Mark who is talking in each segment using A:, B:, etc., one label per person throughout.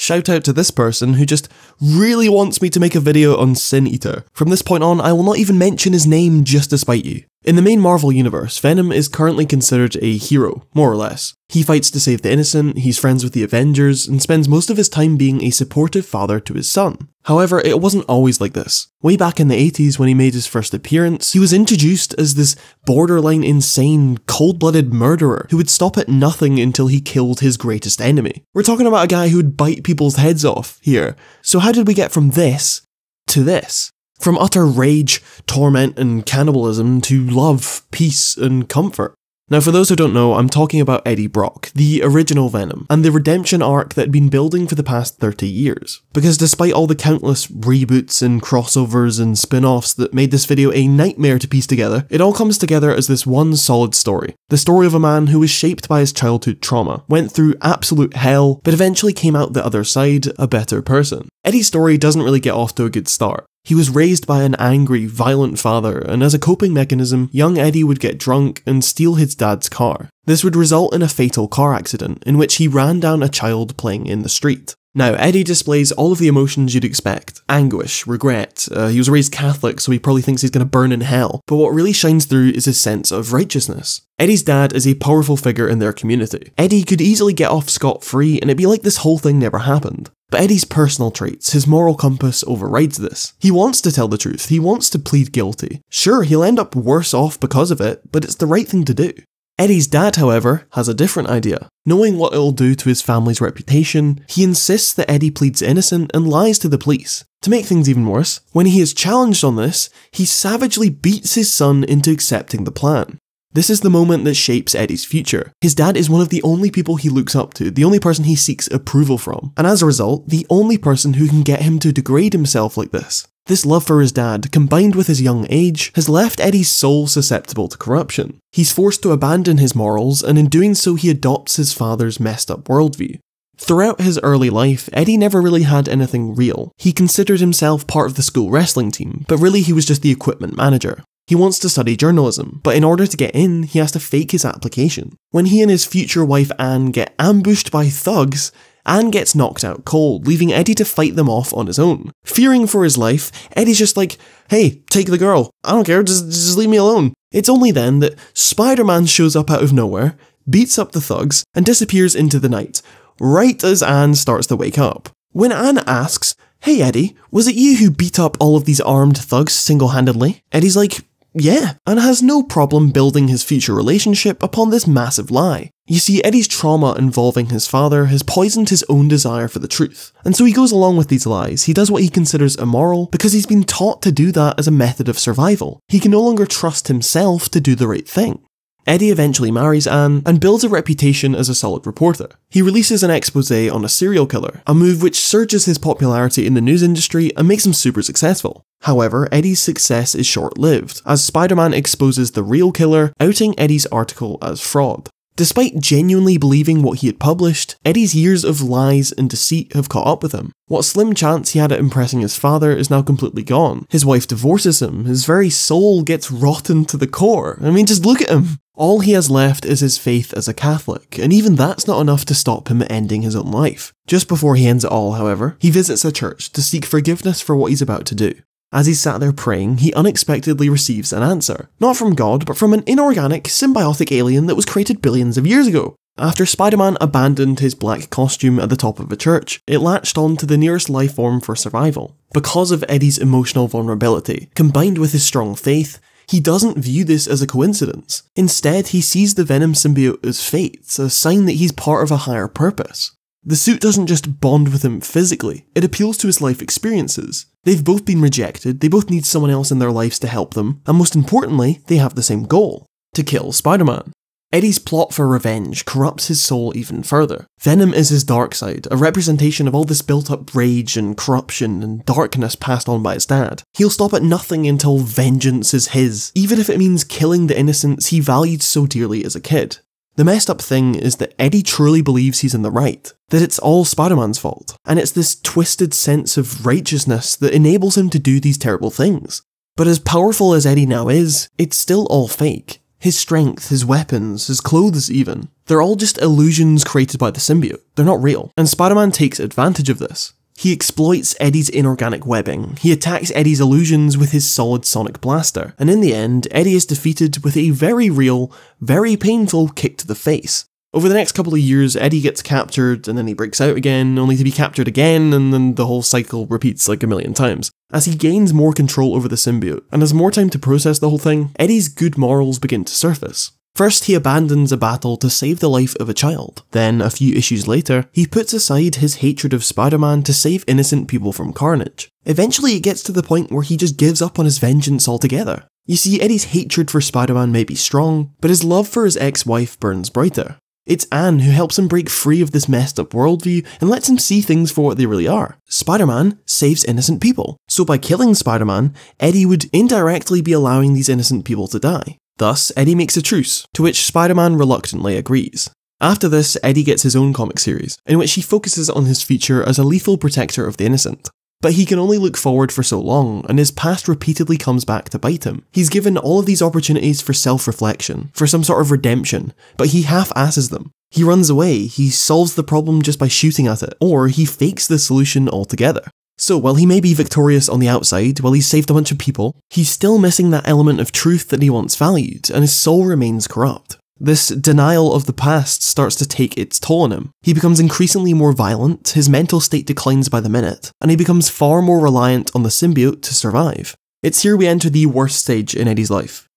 A: Shout out to this person who just really wants me to make a video on Sin Eater. From this point on, I will not even mention his name just to spite you. In the main Marvel universe, Venom is currently considered a hero, more or less. He fights to save the innocent, he's friends with the Avengers, and spends most of his time being a supportive father to his son. However, it wasn't always like this. Way back in the 80s when he made his first appearance, he was introduced as this borderline insane, cold-blooded murderer who would stop at nothing until he killed his greatest enemy. We're talking about a guy who would bite people's heads off here. So how did we get from this to this? From utter rage, torment, and cannibalism to love, peace, and comfort. Now for those who don't know, I'm talking about Eddie Brock, the original Venom, and the redemption arc that had been building for the past 30 years. Because despite all the countless reboots and crossovers and spin-offs that made this video a nightmare to piece together, it all comes together as this one solid story. The story of a man who was shaped by his childhood trauma, went through absolute hell, but eventually came out the other side a better person. Eddie's story doesn't really get off to a good start. He was raised by an angry, violent father, and as a coping mechanism, young Eddie would get drunk and steal his dad's car. This would result in a fatal car accident, in which he ran down a child playing in the street. Now, Eddie displays all of the emotions you'd expect. Anguish, regret, he was raised Catholic so he probably thinks he's going to burn in hell, but what really shines through is his sense of righteousness. Eddie's dad is a powerful figure in their community. Eddie could easily get off scot-free and it'd be like this whole thing never happened. But Eddie's personal traits, his moral compass, overrides this. He wants to tell the truth, he wants to plead guilty. Sure, he'll end up worse off because of it, but it's the right thing to do. Eddie's dad, however, has a different idea. Knowing what it'll do to his family's reputation, he insists that Eddie pleads innocent and lies to the police. To make things even worse, when he is challenged on this, he savagely beats his son into accepting the plan. This is the moment that shapes Eddie's future. His dad is one of the only people he looks up to, the only person he seeks approval from, and as a result, the only person who can get him to degrade himself like this. This love for his dad, combined with his young age, has left Eddie's soul susceptible to corruption. He's forced to abandon his morals, and in doing so he adopts his father's messed up worldview. Throughout his early life, Eddie never really had anything real. He considered himself part of the school wrestling team, but really he was just the equipment manager. He wants to study journalism, but in order to get in, he has to fake his application. When he and his future wife Anne get ambushed by thugs, Anne gets knocked out cold, leaving Eddie to fight them off on his own. Fearing for his life, Eddie's just like, hey, take the girl, I don't care, just leave me alone. It's only then that Spider-Man shows up out of nowhere, beats up the thugs, and disappears into the night, right as Anne starts to wake up. When Anne asks, hey Eddie, was it you who beat up all of these armed thugs single-handedly? Eddie's like, yeah, and has no problem building his future relationship upon this massive lie. You see, Eddie's trauma involving his father has poisoned his own desire for the truth, and so he goes along with these lies. He does what he considers immoral because he's been taught to do that as a method of survival. He can no longer trust himself to do the right thing. Eddie eventually marries Anne and builds a reputation as a solid reporter. He releases an exposé on a serial killer, a move which surges his popularity in the news industry and makes him super successful. However, Eddie's success is short-lived, as Spider-Man exposes the real killer, outing Eddie's article as fraud. Despite genuinely believing what he had published, Eddie's years of lies and deceit have caught up with him. What slim chance he had at impressing his father is now completely gone. His wife divorces him, his very soul gets rotten to the core. I mean, just look at him! All he has left is his faith as a Catholic, and even that's not enough to stop him ending his own life. Just before he ends it all, however, he visits a church to seek forgiveness for what he's about to do. As he's sat there praying, he unexpectedly receives an answer. Not from God, but from an inorganic, symbiotic alien that was created billions of years ago. After Spider-Man abandoned his black costume at the top of a church, it latched on to the nearest life form for survival. Because of Eddie's emotional vulnerability, combined with his strong faith, he doesn't view this as a coincidence. Instead, he sees the Venom symbiote as fate, a sign that he's part of a higher purpose. The suit doesn't just bond with him physically, it appeals to his life experiences. They've both been rejected, they both need someone else in their lives to help them, and most importantly, they have the same goal: to kill Spider-Man. Eddie's plot for revenge corrupts his soul even further. Venom is his dark side, a representation of all this built-up rage and corruption and darkness passed on by his dad. He'll stop at nothing until vengeance is his, even if it means killing the innocents he valued so dearly as a kid. The messed up thing is that Eddie truly believes he's in the right, that it's all Spider-Man's fault, and it's this twisted sense of righteousness that enables him to do these terrible things. But as powerful as Eddie now is, it's still all fake. His strength, his weapons, his clothes even. They're all just illusions created by the symbiote. They're not real. And Spider-Man takes advantage of this. He exploits Eddie's inorganic webbing, he attacks Eddie's illusions with his solid sonic blaster, and in the end, Eddie is defeated with a very real, very painful kick to the face. Over the next couple of years, Eddie gets captured, and then he breaks out again, only to be captured again, and then the whole cycle repeats like a million times. As he gains more control over the symbiote, and has more time to process the whole thing, Eddie's good morals begin to surface. First, he abandons a battle to save the life of a child. Then, a few issues later, he puts aside his hatred of Spider-Man to save innocent people from carnage. Eventually, it gets to the point where he just gives up on his vengeance altogether. You see, Eddie's hatred for Spider-Man may be strong, but his love for his ex-wife burns brighter. It's Anne who helps him break free of this messed up worldview and lets him see things for what they really are. Spider-Man saves innocent people. So by killing Spider-Man, Eddie would indirectly be allowing these innocent people to die. Thus, Eddie makes a truce, to which Spider-Man reluctantly agrees. After this, Eddie gets his own comic series, in which he focuses on his future as a lethal protector of the innocent. But he can only look forward for so long, and his past repeatedly comes back to bite him. He's given all of these opportunities for self-reflection, for some sort of redemption, but he half-asses them. He runs away, he solves the problem just by shooting at it, or he fakes the solution altogether. So while he may be victorious on the outside, while he's saved a bunch of people, he's still missing that element of truth that he once valued, and his soul remains corrupt. This denial of the past starts to take its toll on him. He becomes increasingly more violent, his mental state declines by the minute, and he becomes far more reliant on the symbiote to survive. It's here we enter the worst stage in Eddie's life.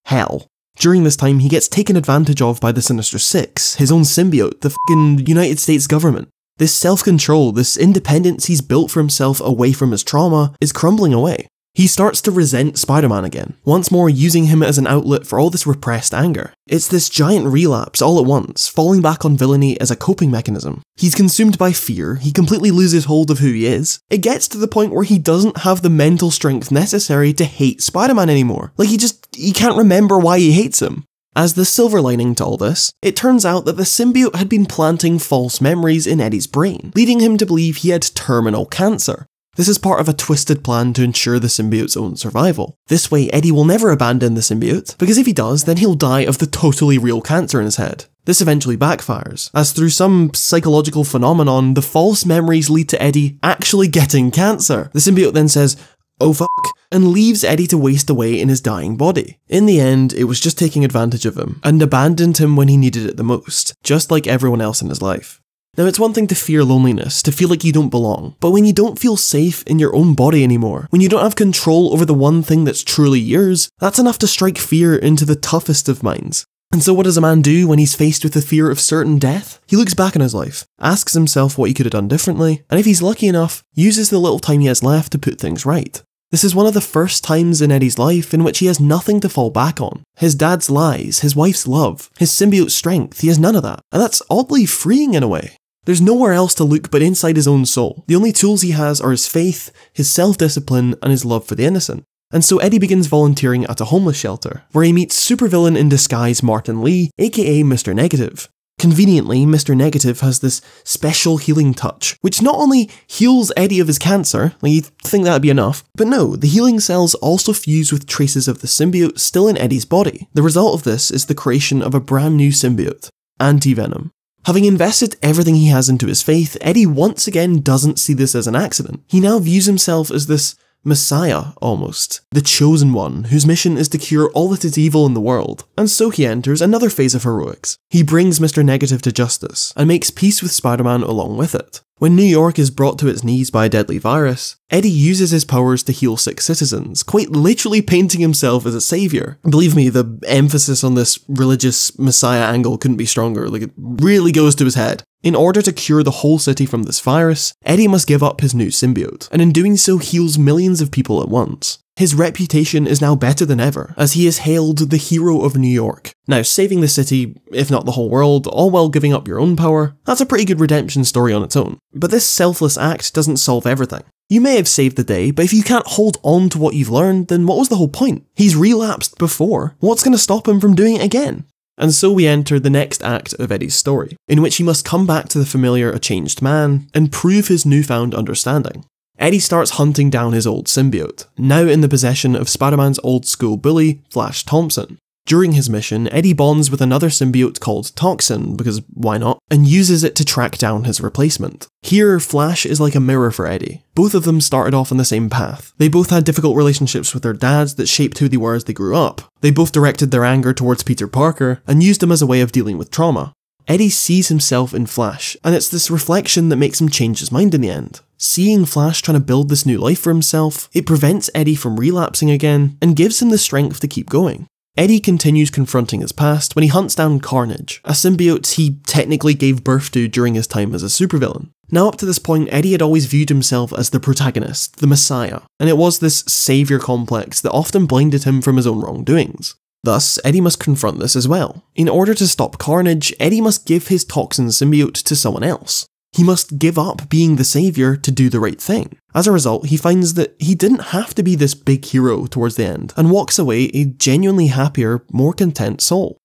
A: Hell. During this time, he gets taken advantage of by the Sinister Six, his own symbiote, the f***ing United States government. This self-control, this independence he's built for himself away from his trauma, is crumbling away. He starts to resent Spider-Man again, once more using him as an outlet for all this repressed anger. It's this giant relapse all at once, falling back on villainy as a coping mechanism. He's consumed by fear, he completely loses hold of who he is. It gets to the point where he doesn't have the mental strength necessary to hate Spider-Man anymore. Like he can't remember why he hates him. As the silver lining to all this, it turns out that the symbiote had been planting false memories in Eddie's brain, leading him to believe he had terminal cancer. This is part of a twisted plan to ensure the symbiote's own survival. This way, Eddie will never abandon the symbiote, because if he does, then he'll die of the totally real cancer in his head. This eventually backfires, as through some psychological phenomenon, the false memories lead to Eddie actually getting cancer. The symbiote then says, "Oh fuck," and leaves Eddie to waste away in his dying body. In the end, it was just taking advantage of him, and abandoned him when he needed it the most, just like everyone else in his life. Now, it's one thing to fear loneliness, to feel like you don't belong, but when you don't feel safe in your own body anymore, when you don't have control over the one thing that's truly yours, that's enough to strike fear into the toughest of minds. And so what does a man do when he's faced with the fear of certain death? He looks back on his life, asks himself what he could have done differently, and if he's lucky enough, uses the little time he has left to put things right. This is one of the first times in Eddie's life in which he has nothing to fall back on. His dad's lies, his wife's love, his symbiote's strength, he has none of that. And that's oddly freeing in a way. There's nowhere else to look but inside his own soul. The only tools he has are his faith, his self-discipline, and his love for the innocent. And so Eddie begins volunteering at a homeless shelter, where he meets supervillain in disguise Martin Lee, aka Mr. Negative. Conveniently, Mr. Negative has this special healing touch, which not only heals Eddie of his cancer, like you'd think that'd be enough, but no, the healing cells also fuse with traces of the symbiote still in Eddie's body. The result of this is the creation of a brand new symbiote, Anti-Venom. Having invested everything he has into his faith, Eddie once again doesn't see this as an accident. He now views himself as this Messiah, almost. The chosen one, whose mission is to cure all that is evil in the world. And so he enters another phase of heroics. He brings Mr. Negative to justice, and makes peace with Spider-Man along with it. When New York is brought to its knees by a deadly virus, Eddie uses his powers to heal sick citizens, quite literally painting himself as a savior. Believe me, the emphasis on this religious messiah angle couldn't be stronger, like it really goes to his head. In order to cure the whole city from this virus, Eddie must give up his new symbiote, and in doing so heals millions of people at once. His reputation is now better than ever, as he is hailed the hero of New York. Now, saving the city, if not the whole world, all while giving up your own power, that's a pretty good redemption story on its own. But this selfless act doesn't solve everything. You may have saved the day, but if you can't hold on to what you've learned, then what was the whole point? He's relapsed before. What's going to stop him from doing it again? And so we enter the next act of Eddie's story, in which he must come back to the familiar a changed man, and prove his newfound understanding. Eddie starts hunting down his old symbiote, now in the possession of Spider-Man's old school bully, Flash Thompson. During his mission, Eddie bonds with another symbiote called Toxin, because why not, and uses it to track down his replacement. Here, Flash is like a mirror for Eddie. Both of them started off on the same path. They both had difficult relationships with their dads that shaped who they were as they grew up. They both directed their anger towards Peter Parker and used him as a way of dealing with trauma. Eddie sees himself in Flash, and it's this reflection that makes him change his mind in the end. Seeing Flash trying to build this new life for himself, it prevents Eddie from relapsing again and gives him the strength to keep going. Eddie continues confronting his past when he hunts down Carnage, a symbiote he technically gave birth to during his time as a supervillain. Now up to this point, Eddie had always viewed himself as the protagonist, the messiah, and it was this saviour complex that often blinded him from his own wrongdoings. Thus, Eddie must confront this as well. In order to stop Carnage, Eddie must give his toxin symbiote to someone else. He must give up being the saviour to do the right thing. As a result, he finds that he didn't have to be this big hero towards the end, and walks away a genuinely happier, more content soul.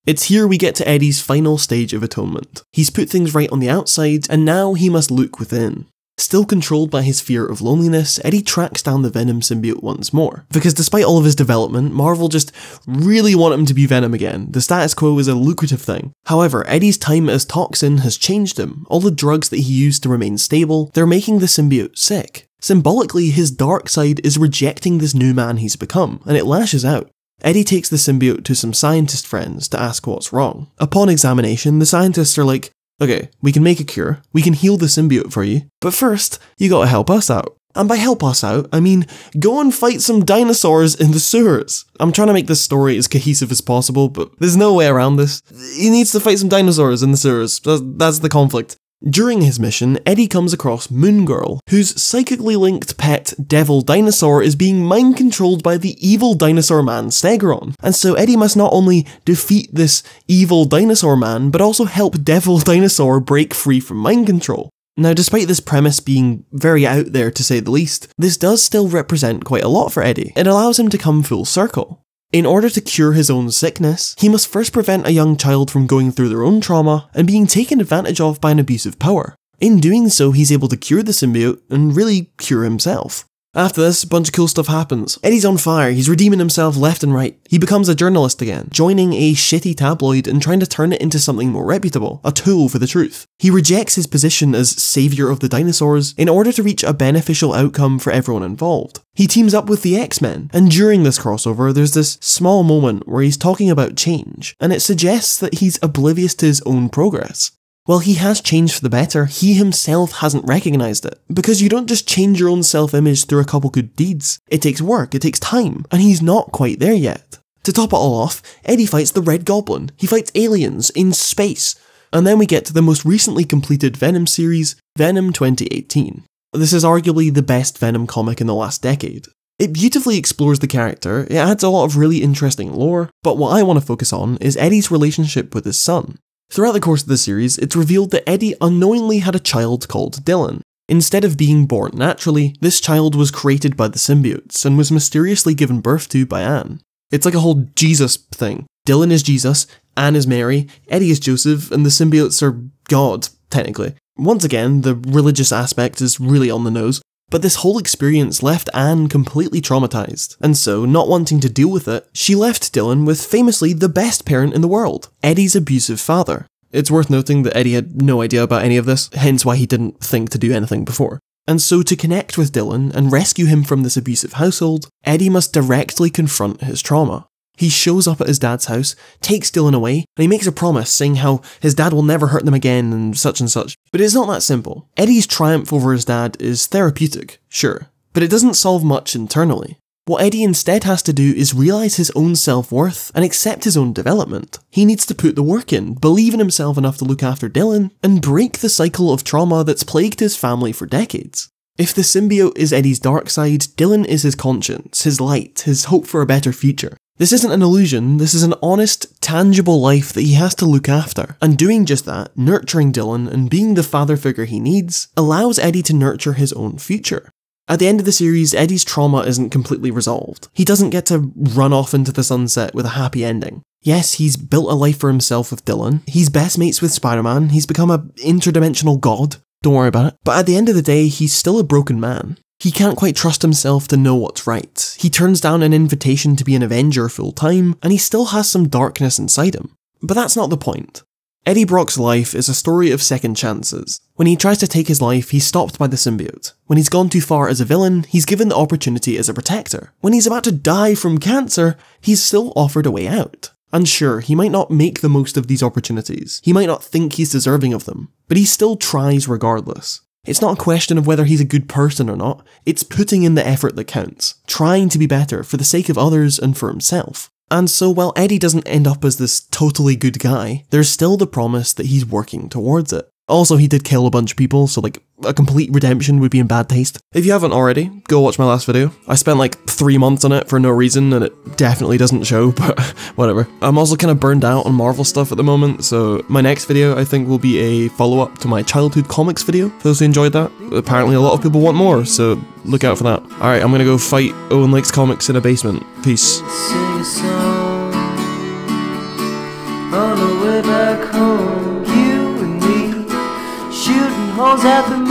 A: It's here we get to Eddie's final stage of atonement. He's put things right on the outside, and now he must look within. Still controlled by his fear of loneliness, Eddie tracks down the Venom symbiote once more. Because despite all of his development, Marvel just really want him to be Venom again. The status quo is a lucrative thing. However, Eddie's time as Toxin has changed him. All the drugs that he used to remain stable, they're making the symbiote sick. Symbolically, his dark side is rejecting this new man he's become, and it lashes out. Eddie takes the symbiote to some scientist friends to ask what's wrong. Upon examination, the scientists are like, okay, we can make a cure, we can heal the symbiote for you, but first, you gotta help us out. And by help us out, I mean, go and fight some dinosaurs in the sewers. I'm trying to make this story as cohesive as possible, but there's no way around this. He needs to fight some dinosaurs in the sewers, that's the conflict. During his mission, Eddie comes across Moon Girl, whose psychically linked pet, Devil Dinosaur, is being mind-controlled by the evil dinosaur man Stegron. And so Eddie must not only defeat this evil dinosaur man, but also help Devil Dinosaur break free from mind control. Now, despite this premise being very out there to say the least, this does still represent quite a lot for Eddie. It allows him to come full circle. In order to cure his own sickness, he must first prevent a young child from going through their own trauma and being taken advantage of by an abusive power. In doing so, he's able to cure the symbiote and really cure himself. After this, a bunch of cool stuff happens. Eddie's on fire, he's redeeming himself left and right. He becomes a journalist again, joining a shitty tabloid and trying to turn it into something more reputable, a tool for the truth. He rejects his position as saviour of the dinosaurs in order to reach a beneficial outcome for everyone involved. He teams up with the X-Men, and during this crossover, there's this small moment where he's talking about change, and it suggests that he's oblivious to his own progress. While he has changed for the better, he himself hasn't recognised it. Because you don't just change your own self-image through a couple good deeds. It takes work, it takes time, and he's not quite there yet. To top it all off, Eddie fights the Red Goblin. He fights aliens in space. And then we get to the most recently completed Venom series, Venom 2018. This is arguably the best Venom comic in the last decade. It beautifully explores the character, it adds a lot of really interesting lore, but what I want to focus on is Eddie's relationship with his son. Throughout the course of the series, it's revealed that Eddie unknowingly had a child called Dylan. Instead of being born naturally, this child was created by the symbiotes and was mysteriously given birth to by Anne. It's like a whole Jesus thing. Dylan is Jesus, Anne is Mary, Eddie is Joseph, and the symbiotes are God, technically. Once again, the religious aspect is really on the nose, but this whole experience left Anne completely traumatized, and so, not wanting to deal with it, she left Dylan with famously the best parent in the world, Eddie's abusive father. It's worth noting that Eddie had no idea about any of this, hence why he didn't think to do anything before. And so to connect with Dylan and rescue him from this abusive household, Eddie must directly confront his trauma. He shows up at his dad's house, takes Dylan away, and he makes a promise saying how his dad will never hurt them again and such. But it's not that simple. Eddie's triumph over his dad is therapeutic, sure, but it doesn't solve much internally. What Eddie instead has to do is realise his own self-worth and accept his own development. He needs to put the work in, believe in himself enough to look after Dylan, and break the cycle of trauma that's plagued his family for decades. If the symbiote is Eddie's dark side, Dylan is his conscience, his light, his hope for a better future. This isn't an illusion, this is an honest, tangible life that he has to look after. And doing just that, nurturing Dylan and being the father figure he needs, allows Eddie to nurture his own future. At the end of the series, Eddie's trauma isn't completely resolved. He doesn't get to run off into the sunset with a happy ending. Yes, he's built a life for himself with Dylan, he's best mates with Spider-Man, he's become an interdimensional god, don't worry about it. But at the end of the day, he's still a broken man. He can't quite trust himself to know what's right. He turns down an invitation to be an Avenger full time, and he still has some darkness inside him. But that's not the point. Eddie Brock's life is a story of second chances. When he tries to take his life, he's stopped by the symbiote. When he's gone too far as a villain, he's given the opportunity as a protector. When he's about to die from cancer, he's still offered a way out. And sure, he might not make the most of these opportunities. He might not think he's deserving of them, but he still tries regardless. It's not a question of whether he's a good person or not, it's putting in the effort that counts, trying to be better for the sake of others and for himself. And so while Eddie doesn't end up as this totally good guy, there's still the promise that he's working towards it. Also, he did kill a bunch of people, so like, a complete redemption would be in bad taste. If you haven't already, go watch my last video. I spent like 3 months on it for no reason, and it definitely doesn't show, but whatever. I'm also kind of burned out on Marvel stuff at the moment, so my next video I think will be a follow-up to my childhood comics video, for those who enjoyed that. Apparently a lot of people want more, so look out for that. Alright, I'm gonna go fight Owen Lake's comics in a basement. Peace.
B: Sing a song on the way back home, you and me shooting holes at the